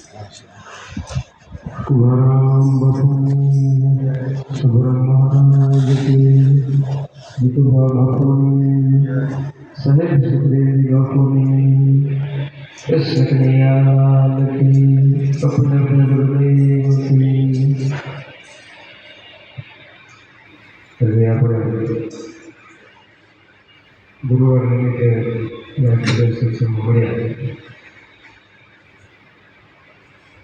तुकाराम बापूनी सगुराम महाराज की विठोबा बापूनी साहेब सुखदेव बापूनी कृष्ण कन्हैया की अपने अपने गुरुदेव की હવે આપણે ગુરુવાર નિમિત્તે સત્સંગ મળ્યા.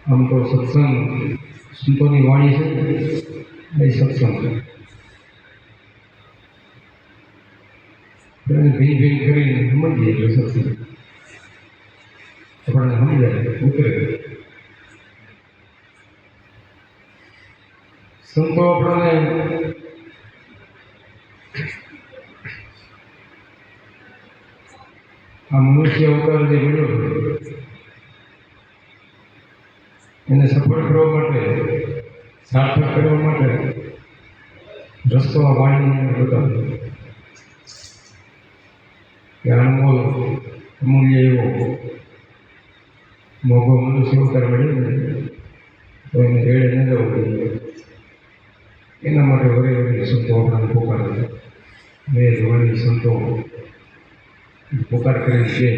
આમ તો સત્સંગ સંતોની વાણી છે એ સત્સંગ ભીન ભીન કરીને સમજીએ એટલે સત્સંગ આપણને સમજાય ઉતરે. સંતો આપણને આ મનુષ્ય અવતાર જે મળ્યો એને સફળ કરવા માટે, સાર્થક કરવા માટે રસ્તો આ વાણીને બતાવ્યો કે અનમોલ અમૂલ્ય એવો મોભો મનુષ્ય અવતાર મળ્યો ને તો એને રેડે ન જવું જોઈએ. એના માટે વરે વરે સંતો આપણને પોકારે મેં વળી સંતો પોકાર કરી છે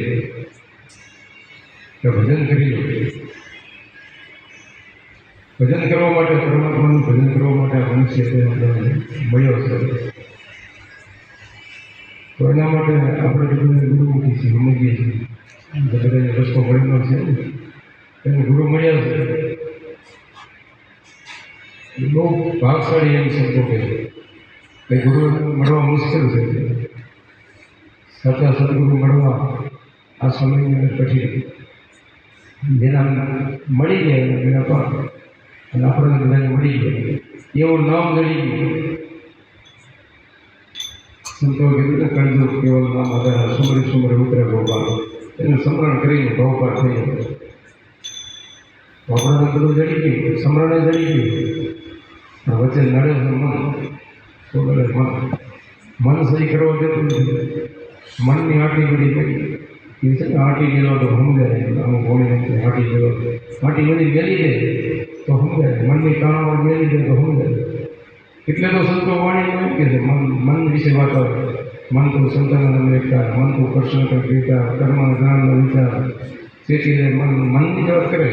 કે ભજન કરી લો. ભજન કરવા માટે, પરમાત્માનું ભજન કરવા માટે આ મનુષ્ય મળ્યો છે. તો એના માટે આપણે બધાને ગુરુમુખી છીએ, સમજીએ છીએ. બધાને રસ્તો મળેલો છે, એને ગુરુ મળ્યા છે. બહુ ભાગશાળી એમ સંતો કે છે ગુરુ મળવા મુશ્કેલ છે. સાચા સદગુરુ મળવા આ સમયની અંદર કઠિન. જેના મળી ગયા એના પર અને આપણને બધાને મળી ગયા એવું નામ જડી ગયું. સંતો કીધું ને કરજો કેવલ નામ આધાર સુમરે સુમરે ઉતરે ભોપાલ, એનું સ્મરણ કરીને ભવપાર થઈ ગયો. આપણને બધું જડી ગયું, સ્મરણે જડી ગયું. વચ્ચે નડે છે મન, તો નડે મન સહી કરવા દેતું નથી. મનની આટી બધી કરી એ છે ને, આટી ગયેલો તો સમજાય. અમુક ભોળી નથી આટી ગયેલો, આટી બધી ગેલી દે તો સમજાય. મનની તાણામાં ગેલી દે તો સમજાય. એટલે તો સંતો વાણી એમ કે છે મન વિશે વાત આવે. મન તો સંતાનનો વિચાર, મન તો કૃષ્ણ તો વિચાર, કર્મ જ્ઞાનનો વિચાર. તેથી મનની જ વાત કરે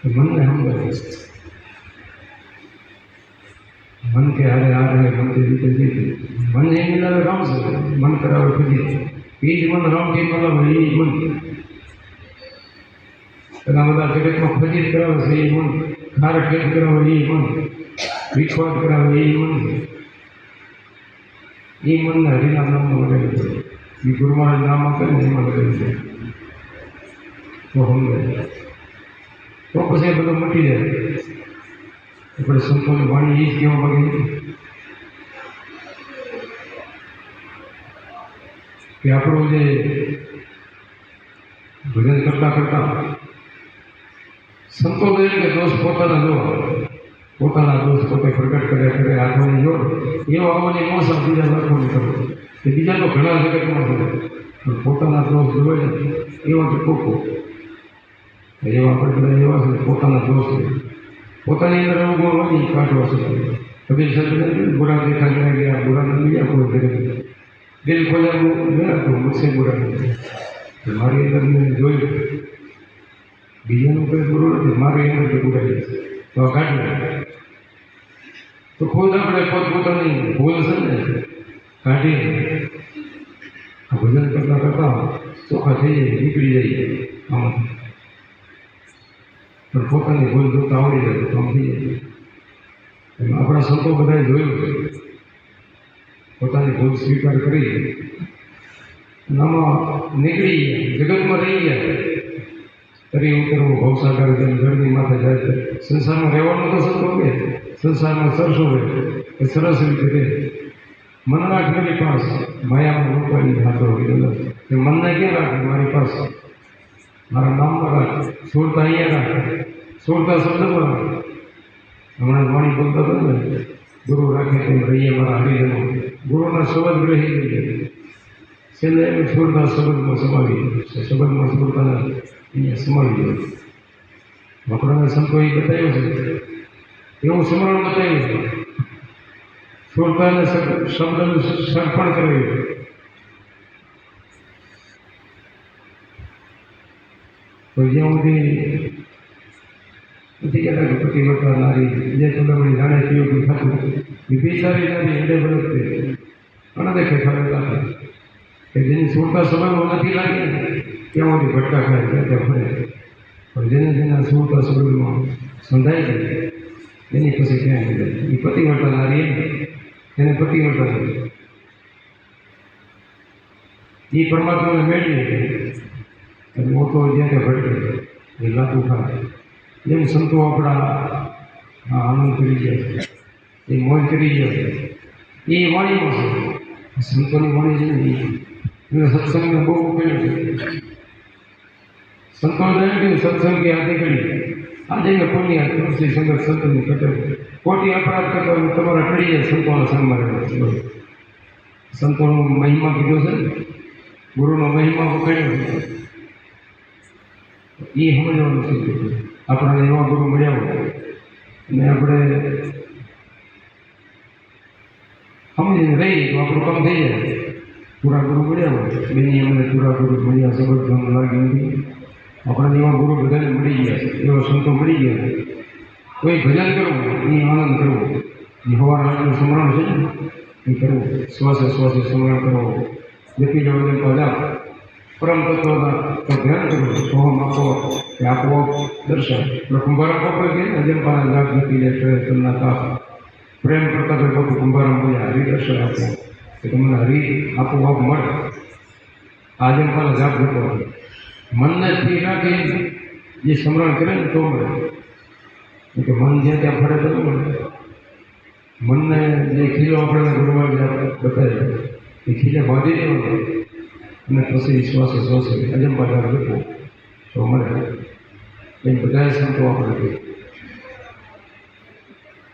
છે મનને સમજાય. મન કે હારે હારે મન કે રીતે રીતે મન એ મિલાવે રામ છે, મન કરાવે ખુદી એ જ મન રામ કે બોલાવે એ જ મન. એના બધા જગતમાં ફજીત કરાવે છે એ મન, ખારક કેદ કરાવે એ મન, વિખવાદ કરાવે એ મન. એ મનને હરિનામ નામમાં લગાવી છે. એ ગુરુમાનું નામ આપે ને એમાં લગાવી છે તો સમજાય. તો પછી એ બધું મટી જાય. આપણે સંતોની વાણી એ જ કહેવા માંગીએ કે આપણું જે ભજન કરતા કરતા સંતો કહે કે દોષ પોતાના જોવા, પોતાના દોષ પોતે પ્રગટ કરે આંખોની જોડ એવો આવવાની મોસમ બીજા લાખોને કરવો. કે બીજા તો ઘણા જગતમાં છે પણ પોતાના દોષ જોવે ને એવા જ કોકો એવા આપણે બધા એવા છે પોતાના દોષ પોતાની અંદર એવું ગુણ હોય કાઢવા શકે. કબીર સાહેબ બુરા દેખા ગયા, બુરા ન ગયા કોઈ ઘરે દિલ ખોલ્યા ગયા તો મુझसे બુરા નહીં. મારી અંદર મેં જોયું બીજાનું કંઈ બુરું નથી, મારી અંદર જે બુરાઈ તો કાઢી તો ખુદ આપણે પોતપોતાની ભૂલ છે ને કાઢી આ ભજન કરતાં કરતાં ચોખ્ખા થઈ જાય, નીકળી જાય આમાંથી. પણ પોતાની ભૂલ જોતા આવડી જાય તો કામ થઈ જાય. આપણા સંતો બધાએ જોયું છે પોતાની ભૂલ સ્વીકાર કરી આમાં નીકળી ગયા, જગતમાં રહી ગયા. તરી ઉતરવું ભવસાગર જેમ જળની માથે જાય છે. સંસારમાં રહેવાનું તો સંતો કે સંસારમાં સરસો રહે એ સરસ રીતે રહે. મન રાખ મારી પાસ, માયામાં રૂપાની હાથો હોય એ મનને ક્યાં રાખે મારી પાસે, મારા નામમાં રાખ, છોડતા અહીંયા રાખ, છોડતા શબ્દમાં રાખ. હમણાં વાણી બોલતા હતા ને ગુરુ રાખે તેમ રહીએ મારા હરિજનો. ગુરુના શબ્દ રહી ગઈ છેલ્લે એમ સ્થૂળતા સંબંધમાં સમાવી સંબંધમાં સ્થૂળતાને અહીંયા સમાવી દે. આપણા સંતોએ બતાવ્યું છે એવું સ્મરણ બતાવ્યું છે. સ્થૂળતાને શબ્દનું સર્પણ કર્યું. તો જ્યાં સુધી નથી કહેતા કે પ્રતિવર્તા નારી જે ચૂંટણી જાણે પીવું થતું વિભિચારી નારી એટલે બરોબર અનદેખે ખરેલા કે જેની સુરતા સંબંધો નથી લાગે ત્યાં સુધી ભટકા ખાય ત્યાં ફરે. પણ જેના સુરતા સંબંધમાં સંધાઈ જાય એની પછી ક્યાં મળે એ પતિવર્તા નારી એને પતિવર્તા એ પરમાત્માને મેળવી અને મોટો જ્યાં ત્યાં ભટકે એ લાગુ થાય. જેમ સંતો આપણા આનંદ કરી ગયા છે એ મોજ કરી ગયા છે એ વાણીમાં છે. સંતોની વાણી છે ને એને સત્સંગને બહુ કર્યું છે. સંતોએ કહ્યું સત્સંગ કે આદિ કરી આજે ને પુણ્ય તુલસી સંગત સંતોની કટક ખોટી અપરાધ કરતા તમારા કરી જાય સંતોના સંગમાં રહેવા. સંતોનો મહિમા કીધો છે ને ગુરુનો મહિમા વખાણ્યો છે એ સમજવાનું છે. આપણાને એવા ગુરુ મળ્યા હોય અને આપણે સમજીને રહીએ તો આપણું કામ થઈ જાય. પૂરા ગુરુ મળ્યા હોય બેની અમને પૂરા ગુરુ મળ્યા સબંધ લાગ્યું નથી. આપણાને એવા ગુરુ બધાને મળી ગયા એવા સંતો મળી ગયા. કોઈ ભજન કરવું એ આનંદ કરવો એ હવાર આજનું સ્મરણ છે ને એ કરવું. શ્વાસે શ્વાસે સ્મરણ કરવો જપી જવા પદાર્થ પરમ તત્વના તો ધ્યાન કરવું. સોહમ આપો કે આપોઆપ દર્શન કુંભારા પકડે કે અજંપાના લાભ જતી લે તેમના તાપ પ્રેમ કરતા તો બધું કુંભારા મળ્યા હરિદર્શન આપો કે તમને હરિ આપોઆપ મળે. આજંપાના જાપ જતો મનને સ્થિર રાખી જે સ્મરણ કરે ને તો મળે. કે મન જ્યાં ત્યાં ફરે તો મળે. મનને જે ખીલો આપણે ગુરુવાર બતાવે એ ખીલે બાંધી દેવાનો અને પછી શ્વાસે શ્વાસે અજંપા જાપ જતો તો મળે. એ બધા સંતો આપણે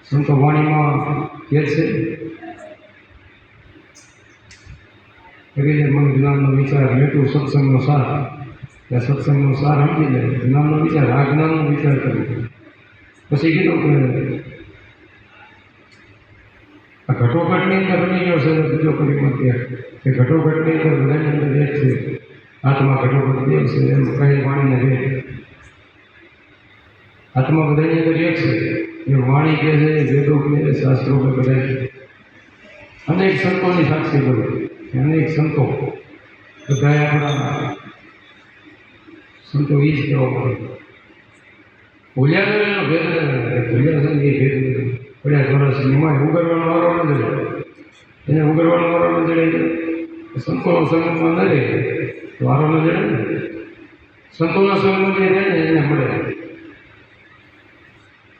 સંતો વાણીમાં કહે છે કરીને મને જ્ઞાનનો વિચાર લેતું સત્સંગનો સાર. ત્યાં સત્સંગનો સાર સમજી જાય જ્ઞાનનો વિચાર આ જ્ઞાનનો વિચાર કર્યો. પછી કીધું કે આ ઘટોઘટની અંદર બની ગયો છે બીજો પરિમત ત્યાં કે ઘટોઘટની અંદર બધાની અંદર એક છે આત્મા ઘટોઘટ દેવ છે એમ કઈ વાણીને રહે. આત્મા બધાની અંદર એક છે એ વાણી કહે છે વેદો કહે શાસ્ત્રો કે બધા અનેક સંતોની સાક્ષી બોલે અનેક સંતો બધા આપણા સંતો એ જ કહેવા મળે. ભૂલ્યા કરે એનો ભેદ ભૂલ્યા છે એ ભેદ પડ્યા ચોરસ એમાં ઉગરવાનો વારો ન જડે એને ઉગરવાનો વારો ન જડે સંતોના સંગમાં ન રહે તો વારો ન જડે ને. સંતોના સંગમાં જે રહે ને એને મળે.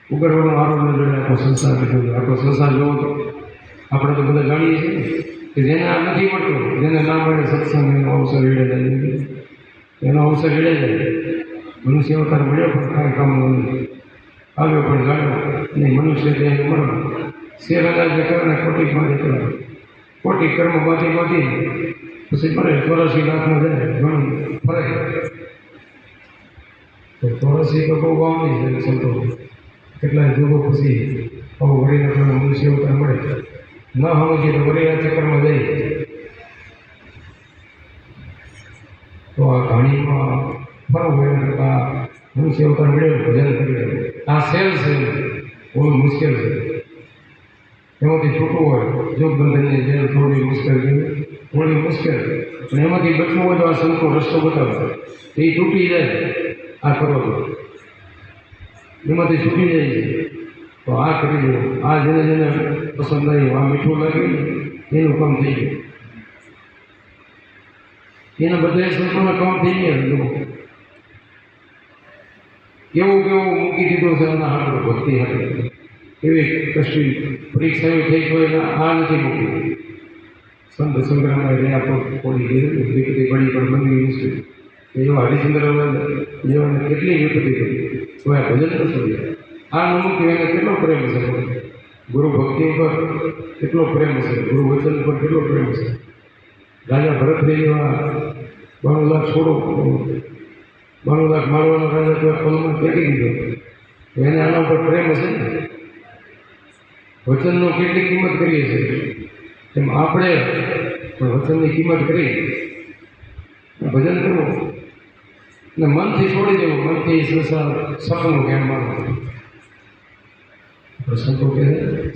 ઉગરવાનો વારો ન જડે આખો સંસાર કીધું. આખો સંસાર જોવો તો આપણે તો બધા જાણીએ છીએ કે જેને આ નથી મળતું જેને ના મળે સત્સંગ એનો અવસર એડે જાય એનો અવસર એડે જાય. મનુષ્ય અવતાર મળ્યો પણ કાંઈ કામ નથી આવ્યો પણ ગાળ્યો નહીં. મનુષ્ય તેને મરણ શેર અનાજે કરે ખોટી માટે કરે ખોટી કર્મ બાંધી પછી મળે 84 લાખમાં જાય ઘણું ફરે. તો 84 તો બહુ વાવણી છે સંતો કેટલાય જોગો પછી બહુ વળીને પણ મનુષ્ય અવતાર મળે ન સમજીએ તો વળીના ચક્કરમાં જાય. તો આ ઘાણીમાં ફરવું એના કરતાં મનુષ્ય અવતાર મળ્યો ભજન કરી આ સેલ છે બહુ મુશ્કેલ છે. એમાંથી છૂટવું હોય જોગ બંધનની જેલ થોડી મુશ્કેલ છે થોડી મુશ્કેલ પણ એમાંથી બચવું હોય તો આ સંતો રસ્તો બતાવે એ તૂટી જાય. આ કરો તો એમાંથી છૂટી જાય છે તો આ કરી દો. આ જેને જેને પસંદ આવ્યું આ મીઠું લાગ્યું એનું કામ થઈ ગયું. એના બધા સંતોના કામ થઈ ગયા. કેવું કેવું મૂકી દીધું છે એના હાથમાં ભક્તિ હતી એવી કશી પરીક્ષાઓ થઈ ગઈ આ નથી મૂકી. સંત સંગ્રામમાં રહ્યા પોળી વિપત્તિ પડી પણ બનવી મુશ્કેલ એવા હરિચંદ્ર જેવાને કેટલી વિપત્તિ કરી તો આ ભજન નથી. આ ન મૂક્યું એને કેટલો પ્રેમ છે ગુરુ ભક્તિ ઉપર કેટલો પ્રેમ છે ગુરુ વચન પર કેટલો પ્રેમ છે. રાજા ભરત જેવા 92 લાખ છોડો, 92 લાખ મારવાનો રાજા તો પલમાં ફેંકી દીધો. એને આના ઉપર પ્રેમ હશે ને, વચનનો કેટલી કિંમત કરીએ છીએ એમ આપણે પણ વચનની કિંમત કરી ભજન કરવું અને મનથી છોડી દેવું. મનથી સંસાર સપનું કેમ માનવું, સંતો કહે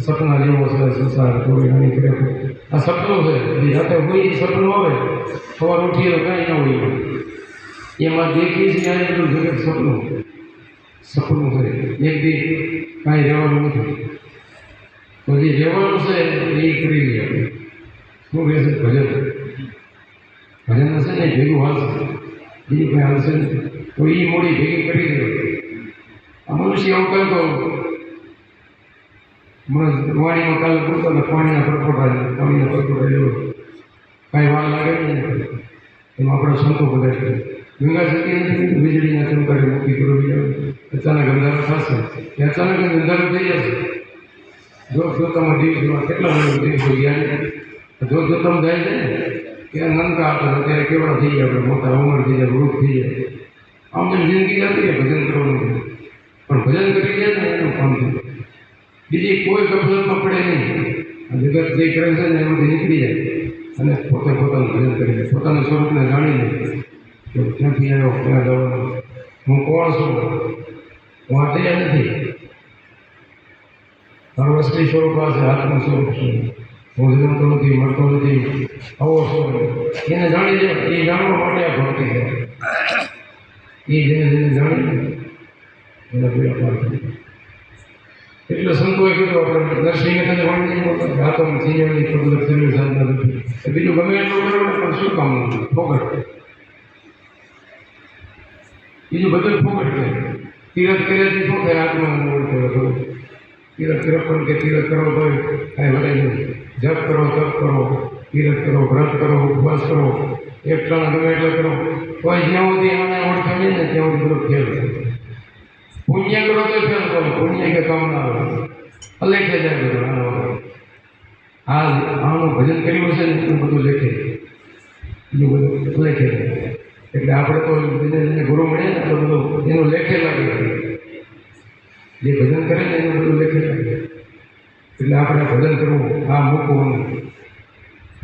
સપના જેવો છે સંસાર, થોડી ઘણી કરે આ સપનું છે. એ રાતે કોઈ સપનું આવે, સવાર ઉઠીએ તો કાંઈ ના હોય, એમાં દેખીએ છીએ આ બધું જગત સપનું છે. એક દી કાંઈ રહેવાનું નથી, તો જે રહેવાનું છે એ કરી લઈએ આપણે. શું કહે છે ભજન? ભજન હશે ને ભેગું હાલશે, બીજું કંઈ હાલશે ને તો એ મોડી ભેગી કરી દે. આ મનુષ્ય એવું કરતો વાણીમાં કાલે પૂરતો ને પાણીના પરપોટા જેવો કાંઈ વાર લાગે નહીં. એમાં આપણા સંતો બધા છે. ગંગા સતી નથી, વીજળીના ચમકારે મૂકી કરો અચાનક અંધારું થશે, એ અચાનક જ અંધારું થઈ જશે. જોતામાં દિવસમાં કેટલા દિવસો ગયા, જોતામાં જાય છે ને ત્યાં નનકા હતા અત્યારે કેવડા થઈ ગયા, આપણે મોટા ઉંમર થઈ જાય, વૃદ્ધ થઈ જાય. આમ જેમ જિંદગી જતી રહે ભજન કરવાનું, પણ ભજન કરી દે ને એનું કામ થયું. બીજી કોઈ ગફલતમાં પડે નહીં. જગત જે કરે છે ને એમાંથી નીકળી જાય અને પોતે પોતાનું ભજન કરી દે, પોતાના સ્વરૂપને જાણીને કે ક્યાંથી આવ્યો, ક્યાં જવાનું, હું કોણ છું, હું આ તૈયાર નથી, મારું અસલી સ્વરૂપ આ છે, આત્મ સ્વરૂપ છું, હું જન્મતો નથી, મળતો નથી, આવો છું. એને જાણી દે. એ જાણવા માટે આ ભક્તિ છે. એ જેને જાણી એના કોઈ અપાર થાય. એટલે સંતોએ કીધું આપણે નરસિંહ મહેતાને વાણી હાથોમાં સિંહની પગલ શરીર સાધના નથી. બીજું ગમે એટલું કરો પણ શું કામ ફોકટ, બીજું બધું ફોકટ છે. તીરથ કર્યાથી શું થાય? આત્માનું ઓળખો. તીરથ કરો પણ કે તીરથ કરો તો કાંઈ વધે નહીં. જપ કરો, તપ કરો, તીરથ કરો, વ્રત કરો, ઉપવાસ કરો, એક ક્ષણ ગમે એટલે કરો, કોઈ જ્યાં સુધી આને ઓળખે નહીં ને ત્યાં સુધી બધું ફેલ થાય. પુણ્ય કરો તો ફેલ કરો, પુણ્ય કે કામ ના આવે, અલેખે જાય બધું. આનું ભજન કર્યું છે ને એટલું બધું લેખે, એટલું બધું લેખે. એટલે આપણે તો જેને ગુરુ મળે ને તો બધું એનું લેખે લાગે, જે ભજન કરે ને એનું બધું લેખે લાગે. એટલે આપણે ભજન કરવું, આ મૂકવું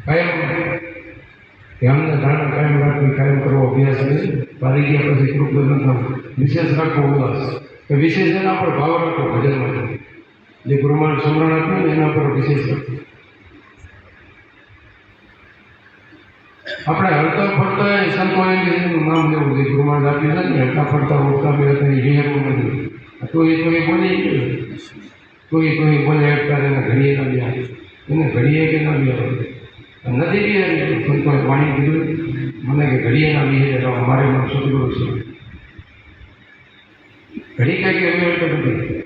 કાયમ ધ્યાનને ધારણ કાયમ રાખવી, કાયમ કરવો અભ્યાસ નહીં. પારી ગયા પછી કૃપ ભજન થવું, વિશેષ રાખવો ઉલ્લાસ, કે વિશેષ એના પર ભાવ રાખવો ભજન માટે. જે ગુરુમાન સમરણ આપ્યું ને એના પર વિશેષ રાખવું. આપણે હલતા ફરતા સંતો એનું નામ લેવું જોઈએ. ગુરુમાન આપ્યું છે ને હલતા ફરતા ઉઠતા બે હતા એ વિહેરવું નથી. તો એ બોલી તો એ બોલે એકતા એને ઘડીએ ના લ્યા, એને ઘડીએ કે ના લ્યા નથી બિહારી. સંતોએ વાણી કીધું મને કે ઘડીએ ના બિહારે, મારે મને સદગુરુ છે. ઘડી કાંઈ કે અમે નથી.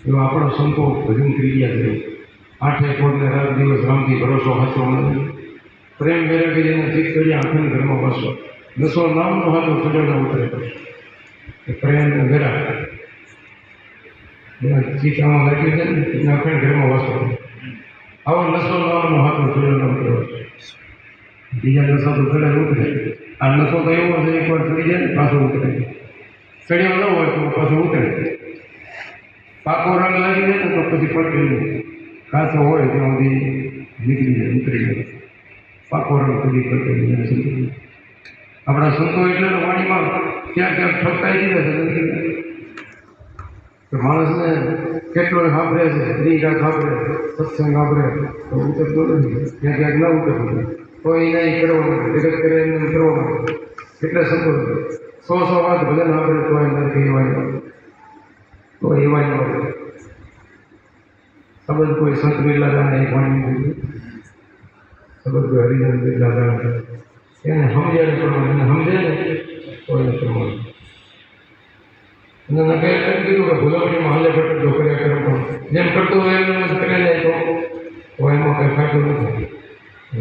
એવો આપણો સંતો ભજન કરી ગયા છે. 8 કોટને રાત દિવસ રામથી ભરોસો હાચો નથી. પ્રેમ મેળવી જેને ચીત કરી આંખને ઘરમાં બસો, નસો નામનો હાથો સજાવતા ઉતરે કે પ્રેમ વેરા એના ચીકામાં લાગ્યું છે ને એના આંખને ઘરમાં વસો. આવો નસો નામનો હાથો સજાવતા ઉતરે. બીજા નશા તો ચડે ઉતરે. આ નશો તો એવો છે એકવાર ચડી જાય ને પાછો ઉતરે, ચડ્યો ન હોય તો પાછો ઉતરે. પાકો રંગ લાગી જાય ને તો પછી પડે, કાચો હોય ત્યાં સુધી નીકળી જાય, ઉતરી જાય. પાકો રંગ કદી પડતો નહીં. આપણા સંતો એટલે વાણીમાં ક્યાંક ક્યાંક ઠપકાઈ દીધા છે કે માણસને કેટલો સાંભળે છે, રીંગા સાંભળે, સત્સંગ સાંભળે તો ઉતરતો નથી, ક્યાં ક્યાંક ના ઉતરતો તો એ નહીં કરવાનું, જગત કરે એમને કરવાનું. એટલે સંતો 100 વાત ભજન સાંભળે તો એમ નથી એવાય, તો એવાય ન હોય. સંબંધ કોઈ સંત બિરલા જાણે એક વાણી સંબંધ કોઈ હરિજન બિરલા જાણે એને સમજ્યા કરવાનું, એને સમજે ને તો એને કરવાનું. અને નકે એમ કીધું કે ભૂલવણીમાં હાલે ભટકતો કર્યા કરો, પણ જેમ કરતો હોય એમ કરે જાય તો એમાં કંઈ ફાયદો નથી.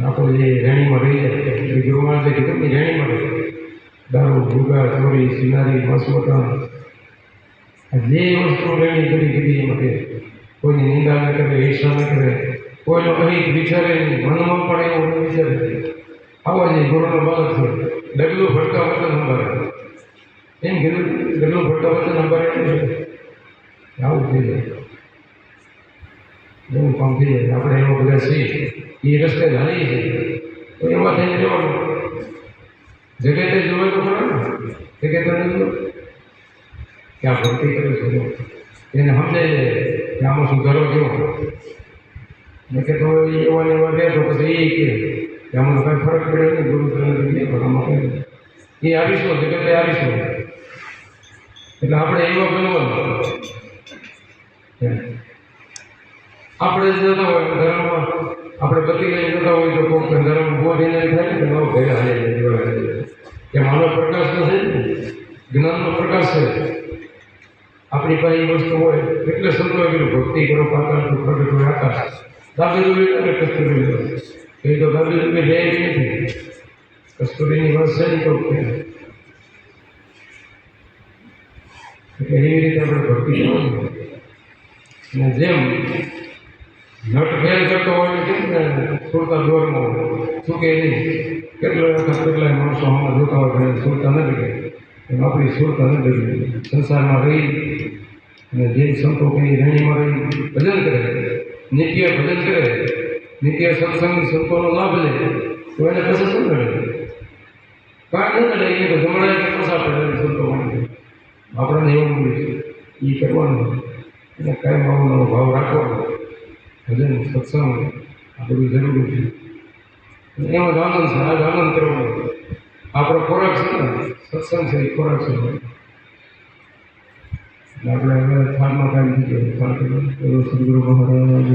આપણે જે રેણીમાં રહી જાય, ગુરુમાં જે કીધું ને રેણીમાં રહી, દારૂ, ભૂગા, ચોરી, સિનારી, મસમતા, જે વસ્તુ રેણી કરી કીધી એમાં કે કોઈની નિંદા ન કરે, ઈર્ષા ન કરે, કોઈનો અહિત વિચારે નહીં, મનમાં પણ એવું ન વિચારે. આવા જે ગુરુનો બાળક છે ડગલું ભટકા વચન સંભાળે એમ કીધું ડગલું ભટકા વચન સંભાળે આવું થઈ જાય એવું કામ થઈ જાય આપણે એવા બધા છીએ એ રસ્તે હાલીએ છીએ તો એવા થઈને રહેવાનું જગતે જોવે તો ખરા ને જગતે જો કે આ ભક્તિ કરે છે એને સમજાય જાય કે આમાં સુધારો કેવો મેં કે તો એવા ને એવા રહે તો પછી કે આમાં કાંઈ ફરક પડે નહીં ગુરુ ગ્રંથ પણ આમાં કંઈ એ આવીશું જગતે આવીશું એટલે આપણે એવા બનવાનું આપણે જતા હોય ધર્મમાં આપણે બધી લઈને જતા હોય તો કોઈ ધર્મ ઉભો થઈને થાય ને નવો ઘરે હાલે કે માનવ પ્રકાશ તો છે ને જ્ઞાનનો પ્રકાશ છે આપણી પાસે એ વસ્તુ હોય એટલે સંતો કીધું ભક્તિ કરો પાતાળ તો પ્રગટ હોય આકાશ દાબી રૂપી અને કસ્તુરી એ તો દાબી રૂપી લે નથી કસ્તુરીની વાત છે ને તો એટલે એવી રીતે આપણે ભક્તિ કરવાની અને જેમ નટ ફેલ કરતો હોય કેમ ને સુરતા દોરમાં ચૂકે નહીં કેટલાય માણસો હમણાં જોતા હોય પણ સુરતા ન ડગે એમ આપણી સુરતા ન ડગે સંસારમાં રહી અને જે સંતો કંઈ રણીમાં રહી ભજન કરે નિત્ય ભજન કરે નિત્ય સત્સંગ સંતોનો લાભ લે તો એને પછી શું કરે કાંઈ ન કરે એ તો જમણાય કે પસાર પડે સંતો માટે આપણને એવું મળ્યું છે એ કરવાનું એટલે કાંઈ ભાવનો ભાવ રાખવાનો ભજન સત્સંગ આ બધું જરૂરી છે એમાં જ આનંદ છે આજ આનંદ કરવાનો આપણો ખોરાક છે ને સત્સંગ છે એ ખોરાક છે આપણે હવે થાળમાં કાઢી દીધો સદગુરુ મહારાજ